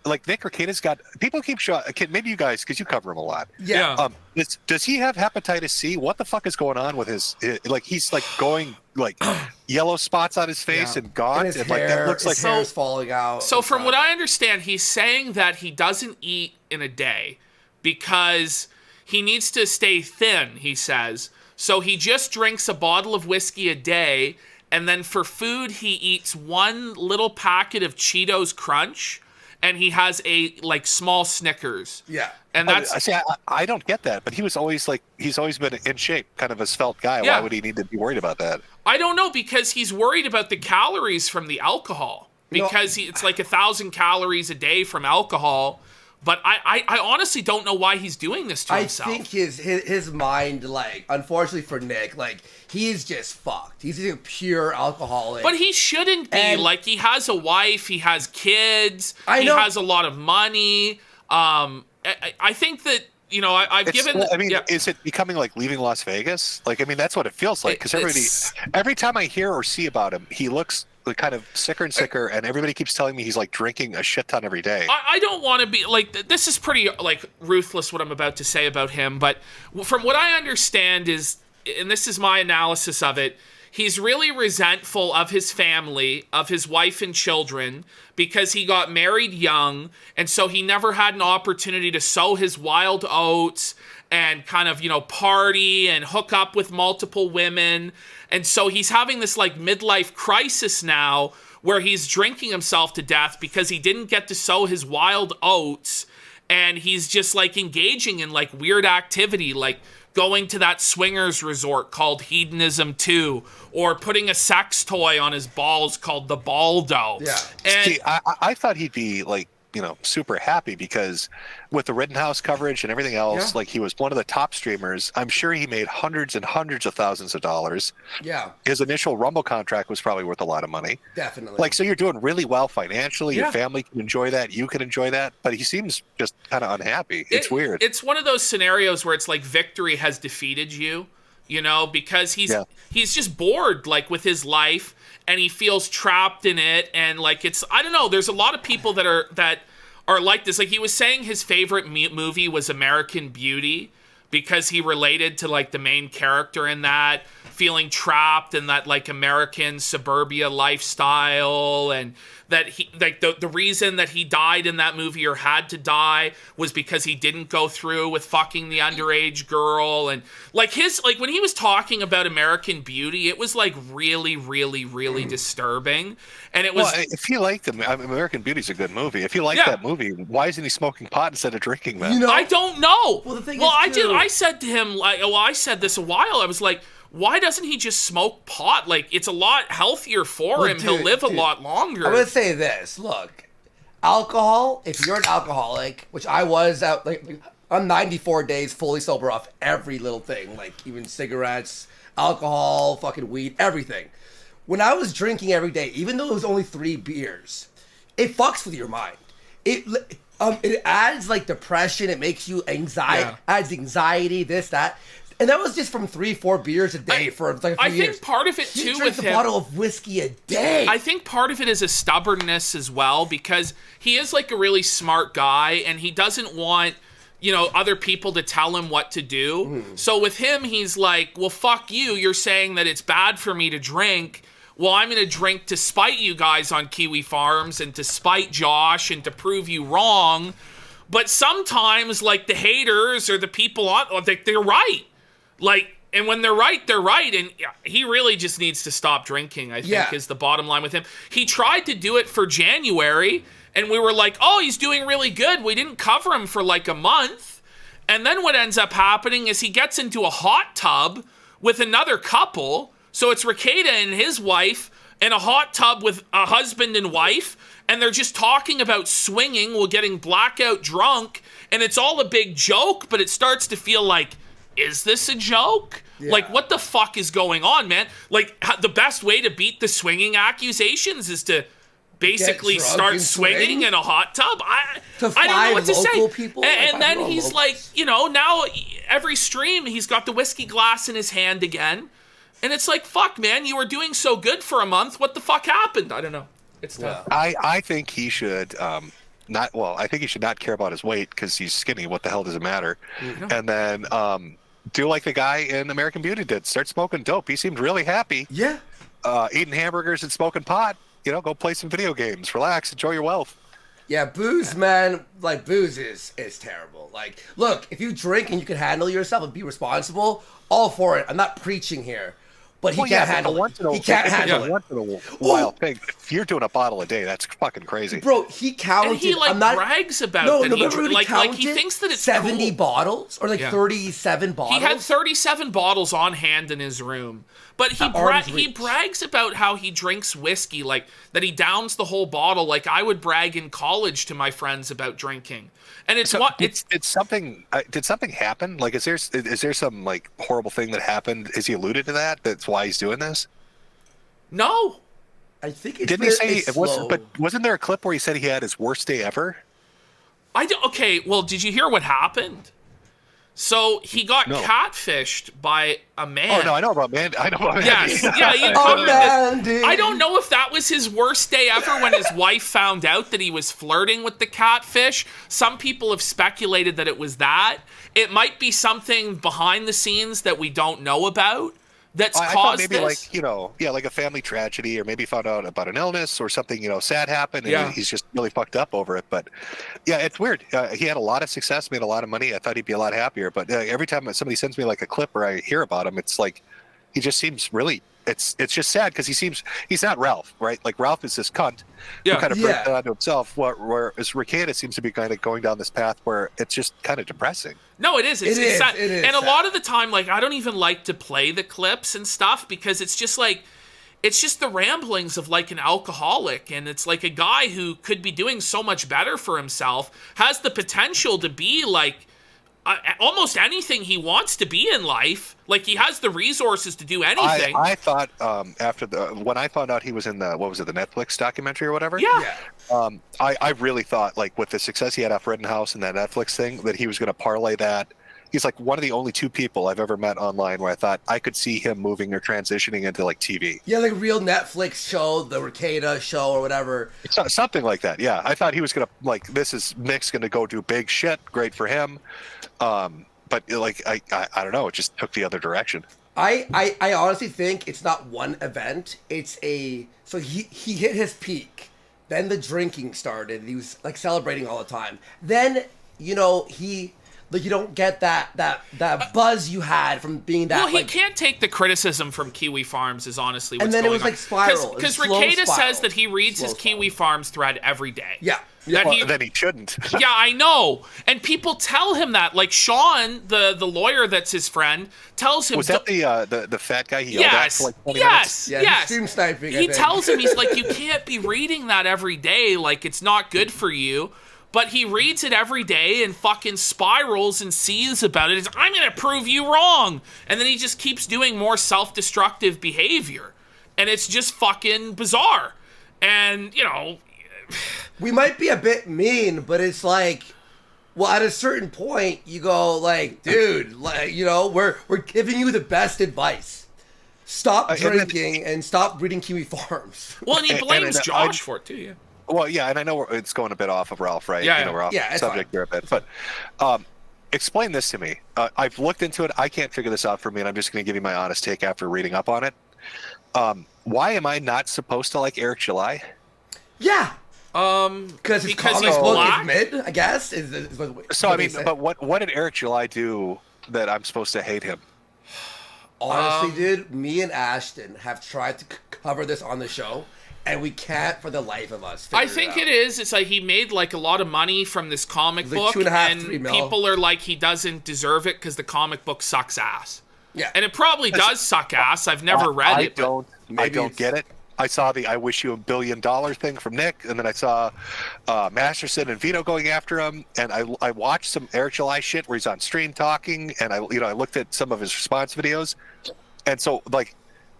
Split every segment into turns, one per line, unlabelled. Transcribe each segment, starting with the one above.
like Nick Rekieta's got people keep showing. Maybe you guys, because you cover him a lot.
Yeah.
Does he have hepatitis C? What the fuck is going on with his? Like he's like going like yellow spots on his face and gaunt,
and,
and like that looks like
hair's falling out.
So from what I understand, he's saying that he doesn't eat in a day because he needs to stay thin. He says so. He just drinks a bottle of whiskey a day. And then for food, he eats one little packet of Cheetos Crunch, and he has a like small Snickers.
Yeah,
and that's
I don't get that, but he's always been in shape, kind of a svelte guy.
Yeah.
Why would he need to be worried about that?
I don't know, because he's worried about the calories from the alcohol, because it's like 1,000 calories a day from alcohol. But I honestly don't know why he's doing this to himself.
I think his mind, like, unfortunately for Nick, like, he is just fucked. He's a pure alcoholic.
But he shouldn't be. And like, he has a wife, he has kids, he has a lot of money. I think that, you know, I've given...
Well, I mean, is it becoming like leaving Las Vegas? Like, I mean, that's what it feels like. Because every time I hear or see about him, he looks kind of sicker and sicker, and everybody keeps telling me he's like drinking a shit ton every day.
I don't want to be like, this is pretty like ruthless what I'm about to say about him, but from what I understand is, and this is my analysis of it, he's really resentful of his family, of his wife and children, because he got married young, and so he never had an opportunity to sow his wild oats and kind of, you know, party and hook up with multiple women. And so he's having this like midlife crisis now where he's drinking himself to death because he didn't get to sow his wild oats, and he's just like engaging in like weird activity, like going to that swingers resort called Hedonism 2, or putting a sex toy on his balls called the Baldo.
Yeah.
And
see, I thought he'd be like, you know, super happy because with the Rittenhouse coverage and everything else, like he was one of the top streamers. I'm sure he made hundreds and hundreds of thousands of dollars.
Yeah.
His initial Rumble contract was probably worth a lot of money.
Definitely.
Like, so you're doing really well financially. Your family can enjoy that. You can enjoy that. But he seems just kind of unhappy. It's weird.
It's one of those scenarios where it's like victory has defeated you, you know, because he's just bored like with his life, and he feels trapped in it. And like, it's, I don't know, there's a lot of people that are like this. Like, he was saying his favorite movie was American Beauty because he related to like the main character in that, feeling trapped in that like American suburbia lifestyle, and that he like the reason that he died in that movie or had to die was because he didn't go through with fucking the underage girl. And like his, like when he was talking about American Beauty, it was like really, really, really disturbing. And it was,
well, if you like them, American Beauty's a good movie. If you like that movie, why isn't he smoking pot instead of drinking that?
You know,
I don't know.
Well, the thing
is,
I
said to him, like, well, I said this a while. I was like, why doesn't he just smoke pot? Like, it's a lot healthier for him. He'll live a lot longer.
I'm going to say this. Look, alcohol, if you're an alcoholic, which I was out, like, I'm 94 days fully sober off every little thing, like even cigarettes, alcohol, fucking weed, everything. When I was drinking every day, even though it was only 3 beers, it fucks with your mind. It adds like depression. It makes you adds anxiety, this, that. And that was just from 3-4 beers a day for like a few years.
I think part of it too
he
with
drinks a
him,
bottle of whiskey a day.
I think part of it is a stubbornness as well, because he is like a really smart guy, and he doesn't want, you know, other people to tell him what to do. So with him, he's like, well, fuck you. You're saying that it's bad for me to drink. Well, I'm going to drink to spite you guys on Kiwi Farms and to spite Josh and to prove you wrong. But sometimes, like, the haters or the people on, they're right. Like, and when they're right, they're right. And he really just needs to stop drinking, I think, is the bottom line with him. He tried to do it for January, and we were like, oh, he's doing really good. We didn't cover him for like a month. And then what ends up happening is he gets into a hot tub with another couple. So it's Rekieta and his wife in a hot tub with a husband and wife, and they're just talking about swinging while getting blackout drunk, and it's all a big joke, but it starts to feel like, is this a joke? Yeah. Like, what the fuck is going on, man? Like, the best way to beat the swinging accusations is to basically start swinging in a hot tub. I don't know what to say.
People,
and then he's like, you know, now every stream he's got the whiskey glass in his hand again. And it's like, fuck, man, you were doing so good for a month. What the fuck happened? I don't know. It's tough.
I think he should not well. I think he should not care about his weight because he's skinny. What the hell does it matter?
No.
And then do like the guy in American Beauty did. Start smoking dope. He seemed really happy.
Yeah.
Eating hamburgers and smoking pot. You know, go play some video games, relax, enjoy your wealth.
Yeah, booze, man. Like, booze is terrible. Like, look, if you drink and you can handle yourself and be responsible, all for it. I'm not preaching here. But he can't handle it. He can't handle it.
Once in a while thing. If you're doing a bottle a day, that's fucking crazy.
Bro, he counted.
And he brags about that. He thinks that it's
70
cool.
bottles or 37 bottles.
He had 37 bottles on hand in his room. But he brags about how he drinks whiskey, like that he downs the whole bottle. Like I would brag in college to my friends about drinking. And it's
did something happen? Like is there some like horrible thing that happened? Is he alluded to that? That's why he's doing this?
No.
I think it's
Didn't he say it was, but wasn't there a clip where he said he had his worst day ever?
Okay, well, did you hear what happened? So he got catfished by a man.
Oh no, I know about Mandy.
Yes, yeah, you
Mandy.
I don't know if that was his worst day ever when his wife found out that he was flirting with the catfish. Some people have speculated that it was that. It might be something behind the scenes that we don't know about that's caused
maybe
this.
like a family tragedy, or maybe found out about an illness or something, sad happened, and he's just really fucked up over it. But yeah, it's weird. He had a lot of success, made a lot of money. I thought he'd be a lot happier, but every time somebody sends me like a clip or I hear about him, it's like he just seems really. It's just sad because he's not Ralph, right? Like Ralph is this cunt who kind of brings it onto himself. Whereas Rekieta seems to be kind of going down this path where it's just kind of depressing.
No, it is. It's sad.
It is
and
sad.
A lot of the time, like I don't even like to play the clips and stuff because it's just the ramblings of like an alcoholic, and it's like a guy who could be doing so much better for himself, has the potential to be like almost anything he wants to be in life. Like he has the resources to do anything.
I thought when I found out he was in the the Netflix documentary or whatever.
Yeah.
I really thought like with the success he had off Rittenhouse and that Netflix thing that he was going to parlay that. He's like one of the only two people I've ever met online where I thought I could see him moving or transitioning into like TV.
Yeah, like a real Netflix show, the Rekieta show or whatever.
Something like that. Yeah, I thought he was going to Nick's going to go do big shit. Great for him. But like I don't know, it just took the other direction.
I honestly think it's not one event. It's so he hit his peak. Then the drinking started. He was like celebrating all the time. Then you don't get that buzz you had from being that.
Well, he can't take the criticism from Kiwi Farms is honestly what's
and then
going
it was
on.
like spiral.
Because Rekieta says that he reads his Kiwi Farms thread every day.
Yeah.
Then he shouldn't.
Yeah, I know. And people tell him that. Like Sean, the lawyer that's his friend, tells him...
Was that the fat guy he yelled at for like 20 minutes?
Yes. Stream sniping,
he tells him, he's like, you can't be reading that every day. Like, it's not good for you. But he reads it every day and fucking spirals and sees about it. He's like, I'm going to prove you wrong. And then he just keeps doing more self-destructive behavior. And it's just fucking bizarre. And,
we might be a bit mean, but it's like, well, at a certain point, you go like, dude, like, we're giving you the best advice. Stop drinking and stop reading Kiwi Farms.
Well, and he blames Josh for it too, yeah.
Well, yeah, and I know it's going a bit off of Ralph, right?
Yeah,
we're off
it's
subject here a bit. But explain this to me. I've looked into it. I can't figure this out for me, and I'm just going to give you my honest take after reading up on it. Why am I not supposed to like Eric July?
Yeah. Because his comic book is mid, I guess.
But what did Eric July do that I'm supposed to hate him?
Honestly, dude, me and Ashton have tried to cover this on the show, and we can't for the life of us.
I think it is. It's like he made like a lot of money from this comic book, and people are like he doesn't deserve it because the comic book sucks ass.
Yeah,
and it probably does suck ass. I've never read it.
I don't get it. I saw the "I wish you $1 billion" thing from Nick, and then I saw Masterson and Vito going after him, and I watched some Eric July shit where he's on stream talking, and I looked at some of his response videos, and so like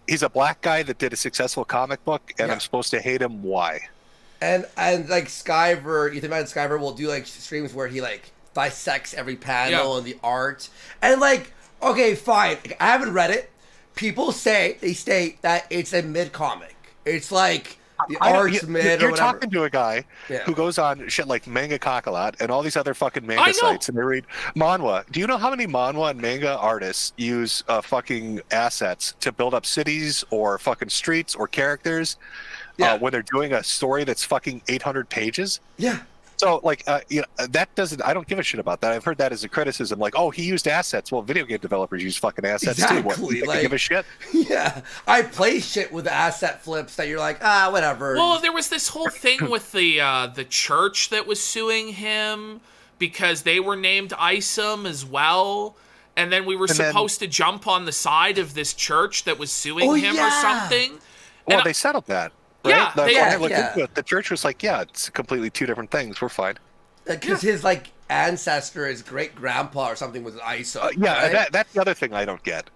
he's a black guy that did a successful comic book, and I'm supposed to hate him. Why?
And like Skyver, Ethan Van Skyver will do like streams where he like dissects every panel and the art, and like okay, fine, I haven't read it. People state that it's a mid comic. It's like the arts mid or
you're
whatever.
talking to a guy who goes on shit like Manga Kakalot and all these other fucking manga sites, and they read manhwa. Do you know how many manhwa and manga artists use fucking assets to build up cities or fucking streets or characters when they're doing a story that's fucking 800 pages?
Yeah.
So, like, that doesn't. I don't give a shit about that. I've heard that as a criticism. Like, oh, he used assets. Well, video game developers use fucking assets too. What, like, give a shit?
Yeah, I play shit with asset flips that you're like, whatever.
Well, there was this whole thing with the church that was suing him because they were named ISOM as well, and then we were supposed to jump on the side of this church that was suing him or something.
Well, they settled that. Right?
Yeah,
the church was like, it's completely two different things. We're fine.
Because his ancestor, his great grandpa or something was ISO. Right?
That's the other thing I don't get.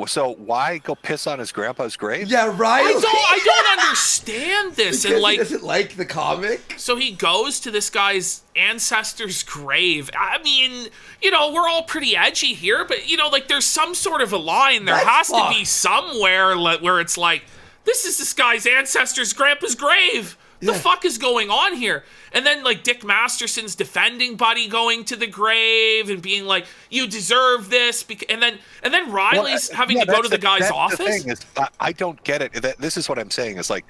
So why go piss on his grandpa's grave?
Yeah, right.
I don't understand this. And like,
he doesn't like the comic.
So he goes to this guy's ancestor's grave. I mean, we're all pretty edgy here, but like, there's some sort of a line. There has to be somewhere where it's like, this is this guy's ancestor's grandpa's grave. The fuck is going on here? And then like Dick Masterson's defending Buddy going to the grave and being like, you deserve this. And then Riley's having to go to the guy's office.
The thing is, I don't get it. This is what I'm saying is like,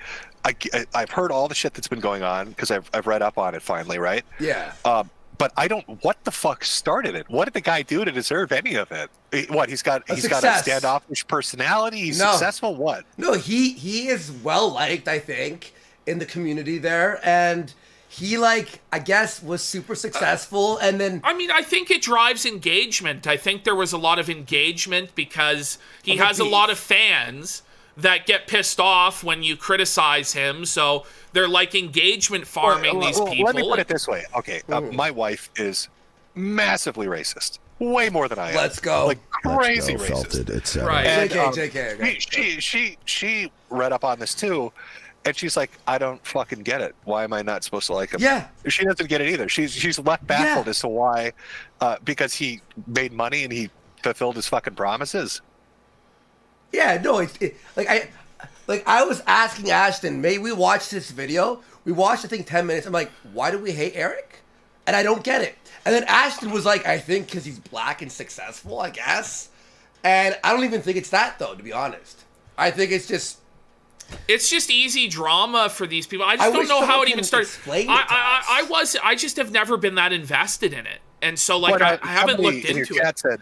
I've heard all the shit that's been going on because I've read up on it finally, right?
Yeah.
But I don't. What the fuck started it? What did the guy do to deserve any of it? He's got a standoffish personality. He's successful. What?
No, he is well liked, I think, in the community there, and he I guess was super successful. And then
I think it drives engagement. I think there was a lot of engagement because he has a lot of fans that get pissed off when you criticize him. So they're like engagement farming these people.
Let me put it this way. Okay, my wife is massively racist. Way more than I am.
Let's go.
Like crazy racist.
Right.
And,
JK.
she read up on this too. And she's like, I don't fucking get it. Why am I not supposed to like him?
Yeah.
She doesn't get it either. She's left baffled as to why, because he made money and he fulfilled his fucking promises.
Yeah, no, I was asking Ashton, may we watch this video? We watched, I think, 10 minutes. I'm like, why do we hate Eric? And I don't get it. And then Ashton was like, I think because he's black and successful, I guess. And I don't even think it's that, though, to be honest. I think it's just
easy drama for these people. I just don't know how it even started. I just have never been that invested in it. And so, like, I haven't looked into it.
Cat said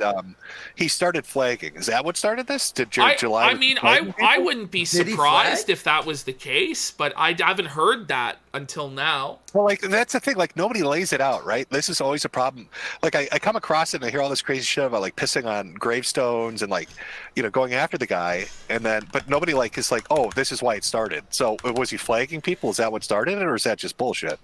he started flagging. Is that what started this? Did July?
I mean, I wouldn't be surprised if that was the case, but I haven't heard that until now.
Well, like, that's the thing. Like, nobody lays it out, right? This is always a problem. Like, I come across it and I hear all this crazy shit about, like, pissing on gravestones and, like, going after the guy. But nobody, like, is like, oh, this is why it started. So was he flagging people? Is that what started it, or is that just bullshit?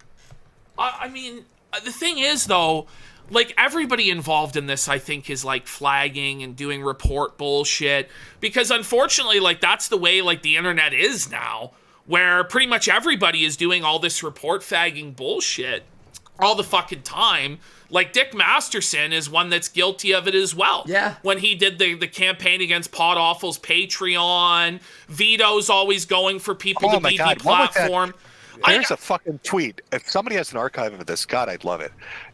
I mean, the thing is, though, like, everybody involved in this, I think, is, like, flagging and doing report bullshit. Because, unfortunately, like, that's the way, like, the internet is now. Where pretty much everybody is doing all this report fagging bullshit all the fucking time. Like, Dick Masterson is one that's guilty of it as well.
Yeah.
When he did the campaign against Pod Awful's Patreon. Vito's always going for people to be deplatformed.
There's a fucking tweet. If somebody has an archive of this, God, I'd love it.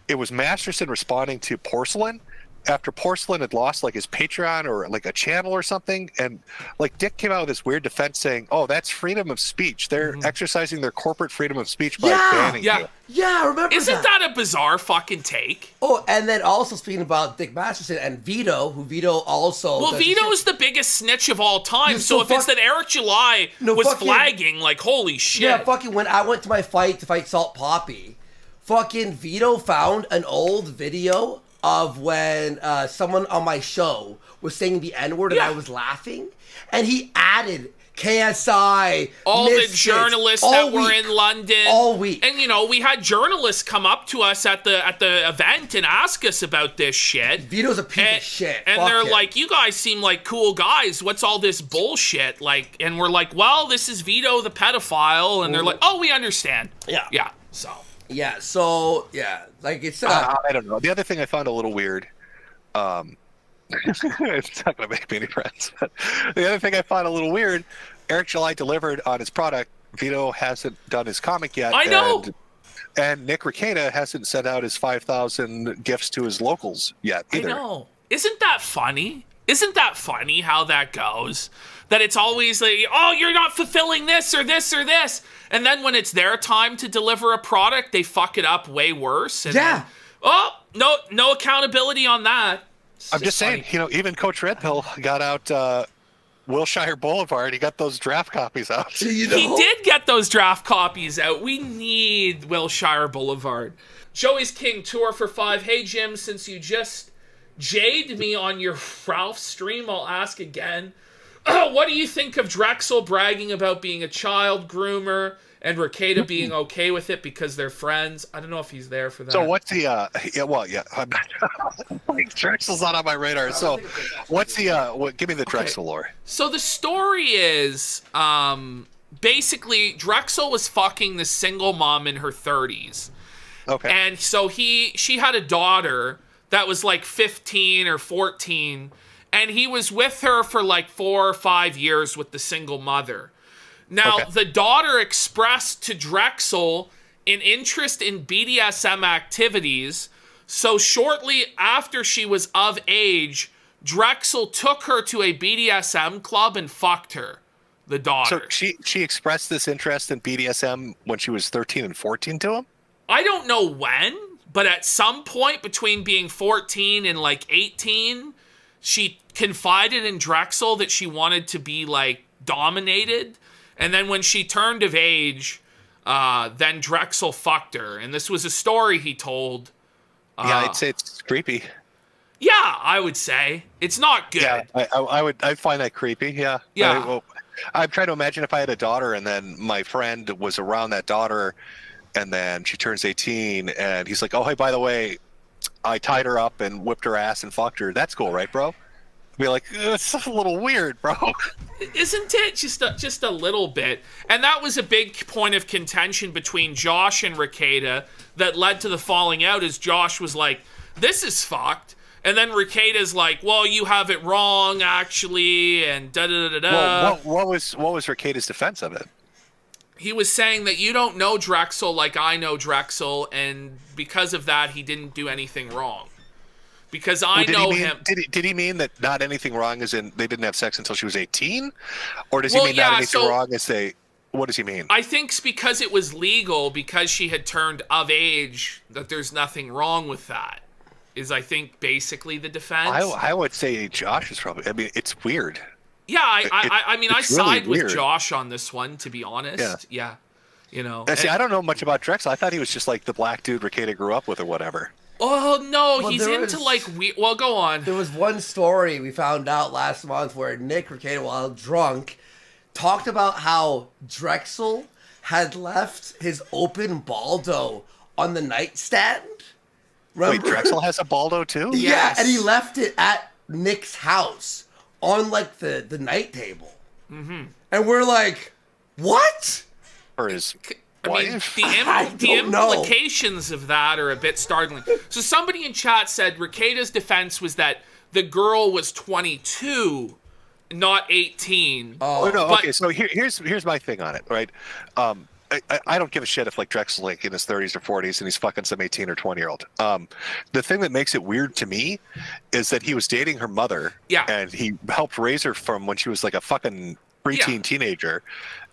It was Masterson responding to Porcelain after Porcelain had lost, like, his Patreon or, like, a channel or something. And, like, Dick came out with this weird defense saying, oh, that's freedom of speech. They're exercising their corporate freedom of speech by banning you.
Yeah, I remember
Isn't that a bizarre fucking take?
Oh, and then also speaking about Dick Masterson and Vito, who Vito also...
Well, Vito's the biggest snitch of all time, so if it's that Eric July was flagging, like, holy shit.
Yeah, fucking when I went to my fight to fight Salt Poppy, fucking Vito found an old video of when someone on my show was saying the N-word and I was laughing, and he added KSI,
all
Misfits,
the journalists that were in London
all week.
And we had journalists come up to us at the event and ask us about this shit.
Vito's a piece of shit.
And they're like, you guys seem like cool guys. What's all this bullshit? Like, and we're like, well, this is Vito the pedophile. And they're like, oh, we understand. Yeah. So like it's
I don't know. The other thing I found a little weird, it's not going to make me any friends, but the other thing I found a little weird, Eric July delivered on his product Vito hasn't done his comic yet.
I know.
And Nick Rekieta hasn't sent out his 5,000 gifts to his locals yet either.
I know. Isn't that funny? Isn't that funny how that goes? That it's always like, oh, you're not fulfilling this or this or this. And then when it's their time to deliver a product, they fuck it up way worse. And
Yeah.
then, no accountability on that.
I'm just saying, even Coach Red Pill got out Wilshire Boulevard. He got those draft copies out.
He did get those draft copies out. We need Wilshire Boulevard. Joey's King tour for 5. Hey, Jim, since you just jaded me on your Ralph stream, I'll ask again. What do you think of Drexel bragging about being a child groomer and Rekieta being okay with it because they're friends? I don't know if he's there for that.
So what's the, I'm not, Drexel's not on my radar. So what's the, give me the Drexel lore.
So the story is, basically Drexel was fucking this single mom in her 30s.
Okay.
And so she had a daughter that was like 15 or 14, and he was with her for like 4 or 5 years with the single mother. Now, the daughter expressed to Drexel an interest in BDSM activities, so shortly after she was of age, Drexel took her to a BDSM club and fucked her, the daughter.
So she expressed this interest in BDSM when she was 13 and 14 to him?
I don't know when, but at some point between being 14 and like 18, she confided in Drexel that she wanted to be like dominated. And then when she turned of age, then Drexel fucked her. And this was a story he told.
Yeah, I'd say it's creepy.
Yeah, I would say. It's not good.
Yeah, I'd find that creepy, yeah.
Yeah.
I'm trying to imagine if I had a daughter and then my friend was around that daughter and then she turns 18 and he's like, oh, hey, by the way, I tied her up and whipped her ass and fucked her. That's cool, right, bro? I'd be like, it's a little weird, bro.
Isn't it? Just a little bit. And that was a big point of contention between Josh and Rekieta that led to the falling out, is Josh was like, this is fucked. And then Rekieta's like, well, you have it wrong, actually, and da-da-da-da-da.
Well, what was Rekieta's defense of it?
He was saying that you don't know Drexel like I know Drexel, and because of that, he didn't do anything wrong. Because I know him.
Did he mean that not anything wrong as in they didn't have sex until she was 18? Or does he mean not anything wrong as they... What does he mean?
I think it's because it was legal, because she had turned of age, that there's nothing wrong with that, is I think basically the defense.
I would say Josh is probably... I mean, it's weird.
Yeah, I mean, I side
really
with Josh on this one, to be honest. Yeah. You know.
See, I don't know much about Drexel. I thought he was just like the black dude Rekieta grew up with or whatever.
Oh, no, he's into well, go on.
There was one story we found out last month where Nick Rekieta, while drunk, talked about how Drexel had left his open baldo on the nightstand. Remember?
Wait, Drexel has a baldo too?
Yeah,
Yes.
and he left it at Nick's house on like the night table. Mm-hmm. And we're like, what?
Or his
I mean,
wife?
the implications of that are a bit startling. So somebody in chat said Rekieta's defense was that the girl was 22, not 18.
Oh no, okay. So here's my thing on it, right? I don't give a shit if like Drexel's like in his 30s or 40s and he's fucking some 18 or 20-year-old. The thing that makes it weird to me is that he was dating her mother, and he helped raise her from when she was like a fucking preteen teenager,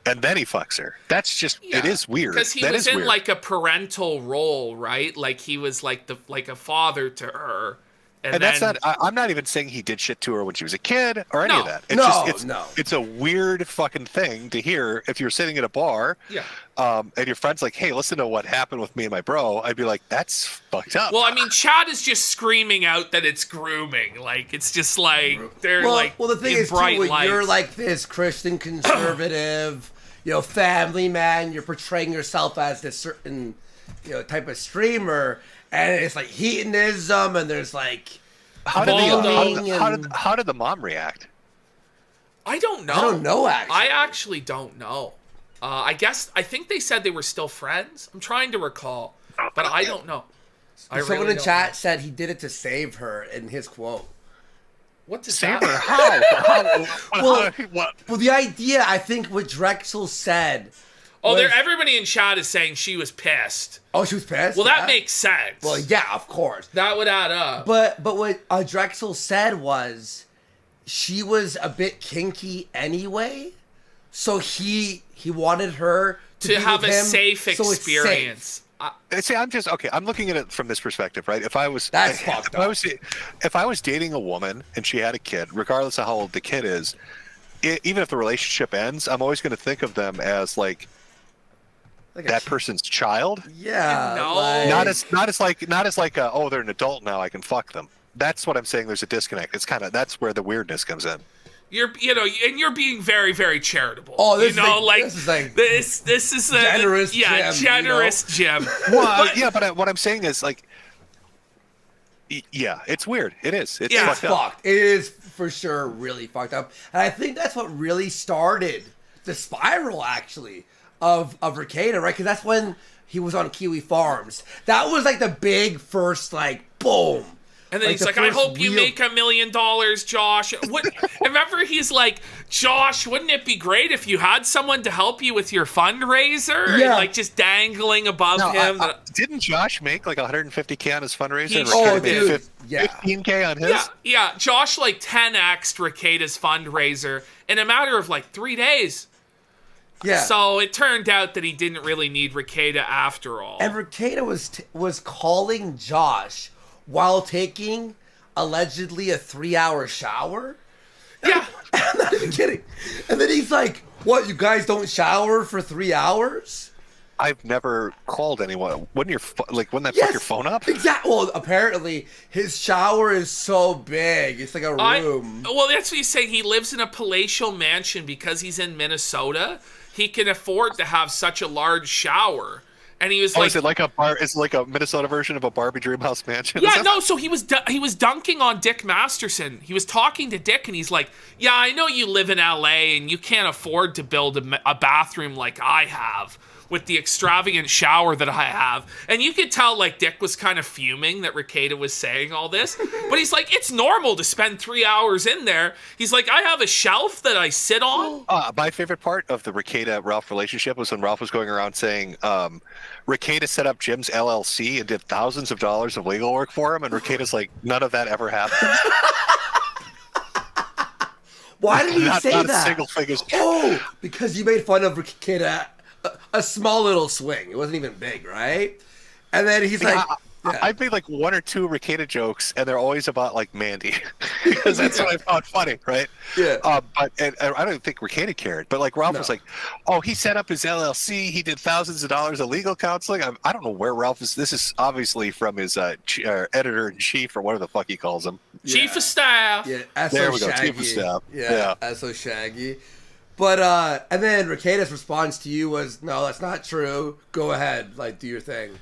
and then he fucks her. That's just it is weird.
Because he was in like a parental role, right? Like he was like a father to her. And
that's not. I'm not even saying he did shit to her when she was a kid or any of that. It's a weird fucking thing to hear if you're sitting at a bar, and your friend's like, "Hey, listen to what happened with me and my bro." I'd be like, "That's fucked up."
Well, I mean, Chad is just screaming out that it's grooming. Like it's just like they're
the thing is, too, when
lights.
you're like this Christian conservative, family man, you're portraying yourself as this certain, type of streamer. And it's like hedonism, and there's like
how did the mom react?
I don't know.
I don't know, actually.
I actually don't know. I think they said they were still friends. I'm trying to recall, but I don't know.
Someone in chat said he did it to save her in his quote.
What to
save
her?
How?
Well, the idea, I think, what Drexel said
Oh, everybody in chat is saying she was pissed.
Oh, she was pissed?
Well, that makes sense.
Well, yeah, of course.
That would add up.
But what Drexel said was she was a bit kinky anyway, so he wanted her to
have a safe
so
experience.
See, I'm looking at it from this perspective, right? If I was dating a woman and she had a kid, regardless of how old the kid is, even if the relationship ends, I'm always going to think of them as like that person's child.
Yeah.
No.
Not as like oh, they're an adult now, I can fuck them. That's what I'm saying. There's a disconnect. It's that's where the weirdness comes in.
You're being very, very charitable.
Oh, this is generous.
Generous Jim.
Well, but what I'm saying is like, yeah, it's weird. It is. It's
fucked. It is for sure really fucked up, and I think that's what really started the spiral actually of Rekieta, right? Because that's when he was on Kiwi Farms. That was like the big first like boom.
And then he's like, I hope you make $1 million, Josh. Remember, he's like, Josh, wouldn't it be great if you had someone to help you with your fundraiser?
Yeah.
And, like, just dangling above him.
Didn't Josh make like 150K on his fundraiser?
Dude.
15K on his?
Yeah. Josh, like, 10x'd Rekieta's fundraiser in a matter of, like, 3 days.
Yeah.
So it turned out that he didn't really need Rekieta after all.
And Rekieta was calling Josh while taking allegedly a 3-hour shower.
Yeah.
I'm not even kidding. And then he's like, what, you guys don't shower for 3 hours?
I've never called anyone. Wouldn't that fuck your phone up?
Exactly. Well, apparently his shower is so big. It's like a room.
Well, that's what he's saying. He lives in a palatial mansion because he's in Minnesota. He can afford to have such a large shower. And he was like,
is it like a bar? Is it like a Minnesota version of a Barbie Dreamhouse mansion?
Yeah, no. So he was dunking on Dick Masterson. He was talking to Dick, and he's like, "Yeah, I know you live in LA, and you can't afford to build a bathroom like I have with the extravagant shower that I have." And you could tell like Dick was kind of fuming that Rekieta was saying all this, but he's like, "It's normal to spend 3 hours in there." He's like, "I have a shelf that I sit on."
My favorite part of the Rekieta-Ralph relationship was when Ralph was going around saying, Rekieta set up Jim's LLC and did thousands of dollars of legal work for him, and Rekieta's like, none of that ever happened.
Why did he say
not
that?
A single figure.
Oh, because you made fun of Rekieta, a small little swing. It wasn't even big, right? And then he's like,
I've made like 1 or 2 Rekieta jokes, and they're always about like Mandy, because that's what I found funny, right?
Yeah.
But I don't think Rekieta cared. But like Ralph was like, "Oh, he set up his LLC. He did thousands of dollars of legal counseling." I don't know where Ralph is. This is obviously from his editor in chief or whatever the fuck he calls him.
Chief of staff.
Yeah.
There we go. Chief of staff.
Yeah. So Shaggy. But and then Rekieta's response to you was, "No, that's not true. Go ahead, like do your thing."